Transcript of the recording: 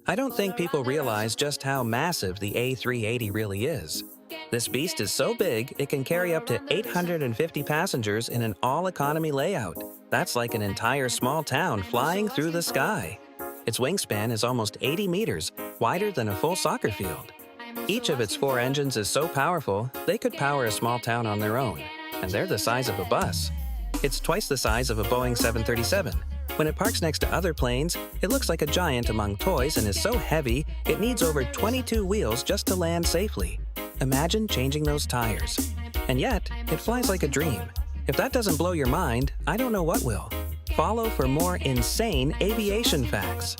I don't think people realize just how massive the A380 really is. This beast is so big, it can carry up to 850 passengers in an all-economy layout. That's like an entire small town flying through the sky. Its wingspan is almost 80 meters, wider than a full soccer field. Each of its 4 engines is so powerful, they could power a small town on their own, and they're the size of a bus. It's twice the size of a Boeing 737. When it parks next to other planes, it looks like a giant among toys and is so heavy, it needs over 22 wheels just to land safely. Imagine changing those tires. And yet, it flies like a dream. If that doesn't blow your mind, I don't know what will. Follow for more insane aviation facts.